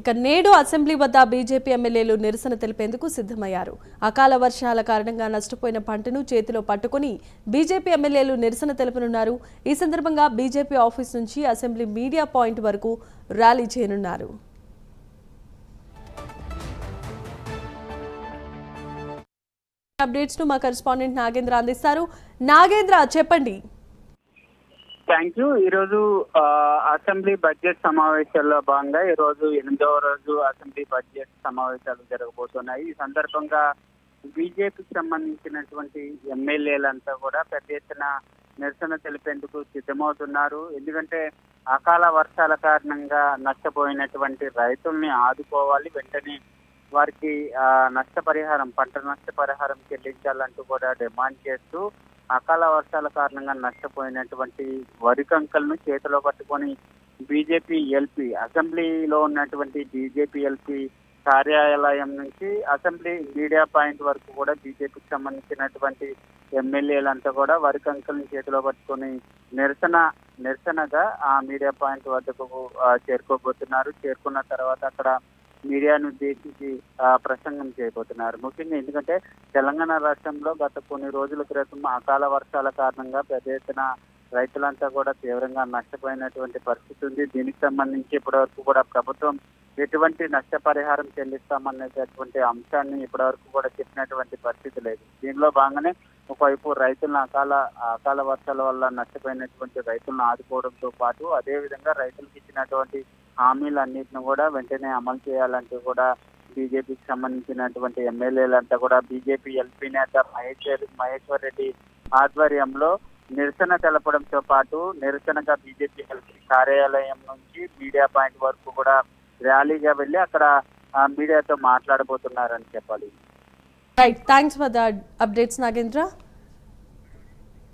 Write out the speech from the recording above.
ఇక నేడు అసెంబ్లీ వద్ద బీజేపీ ఎమ్మెల్యేలు నిరసన తెలిపేందుకు సిద్ధమయ్యారు. అకాల వర్షాల కారణంగా నష్టపోయిన పంటను చేతిలో పట్టుకుని బీజేపీ ఎమ్మెల్యేలు నిరసన తెలుపనున్నారు. ఈ సందర్భంగా బీజేపీ ఆఫీస్ నుంచి అసెంబ్లీ మీడియా పాయింట్ వరకు ర్యాలీ చేయనున్నారు. అప్డేట్స్ ను మా కరెస్పాండెంట్ నాగేంద్ర అందిస్తారు. నాగేంద్ర, చెప్పండి. Thank you. ఈరోజు అసెంబ్లీ బడ్జెట్ సమావేశాల్లో భాగంగా ఈరోజు 8వ రోజు అసెంబ్లీ బడ్జెట్ సమావేశాలు జరగబోతున్నాయి. ఈ సందర్భంగా బీజేపీకి సంబంధించినటువంటి ఎమ్మెల్యేలంతా కూడా పెద్ద ఎత్తున నిరసన తెలిపేందుకు సిద్ధమవుతున్నారు. ఎందుకంటే అకాల వర్షాల కారణంగా నష్టపోయినటువంటి రైతుల్ని ఆదుకోవాలి, వెంటనే వారికి నష్టపరిహారం, పంట నష్టపరిహారం చెల్లించాలంటూ కూడా డిమాండ్ చేస్తూ అకాల వర్షాల కారణంగా నష్టపోయినటువంటి వరి కంకలను చేతిలో పట్టుకొని బీజేపీ ఎల్పీ అసెంబ్లీలో ఉన్నటువంటి బీజేపీ ఎల్పీ కార్యాలయం నుంచి అసెంబ్లీ మీడియా పాయింట్ వరకు కూడా బీజేపీకి సంబంధించినటువంటి ఎమ్మెల్యేలంతా కూడా వరి కంకలను చేతిలో పట్టుకొని నిరసనగా ఆ మీడియా పాయింట్ వద్దకు చేరుకోబోతున్నారు. చేరుకున్న తర్వాత అక్కడ మీడియాను ఉద్దేశించి ప్రసంగం చేయబోతున్నారు. ముఖ్యంగా ఎందుకంటే తెలంగాణ రాష్ట్రంలో గత కొన్ని రోజుల క్రితం అకాల వర్షాల కారణంగా పెద్ద ఎత్తున రైతులంతా కూడా తీవ్రంగా నష్టపోయినటువంటి పరిస్థితి ఉంది. దీనికి సంబంధించి ఇప్పటివరకు కూడా ప్రభుత్వం ఎటువంటి నష్టపరిహారం చెల్లిస్తామనేటటువంటి అంశాన్ని ఇప్పటివరకు కూడా చెప్పినటువంటి పరిస్థితి లేదు. దీనిలో భాగంగానే ఒకవైపు రైతులను అకాల వర్షాల వల్ల నష్టపోయినటువంటి రైతులను ఆదుకోవడంతో పాటు అదేవిధంగా రైతులకు ఇచ్చినటువంటి హామీలన్నింటిని కూడా వెంటనే అమలు చేయాలంటూ కూడా బీజేపీకి సంబంధించినటువంటి ఎమ్మెల్యేలంతా కూడా బీజేపీ ఎల్పీ నేత మహేశ్వర్ రెడ్డి ఆధ్వర్యంలో నిరసన తెలపడంతో పాటు నిరసనగా బీజేపీ ఎల్పీ కార్యాలయం నుంచి మీడియా పాయింట్ వరకు కూడా ర్యాలీగా వెళ్లి అక్కడ మీడియాతో మాట్లాడబోతున్నారని చెప్పాలి. Right, thanks for the updates Nagendra.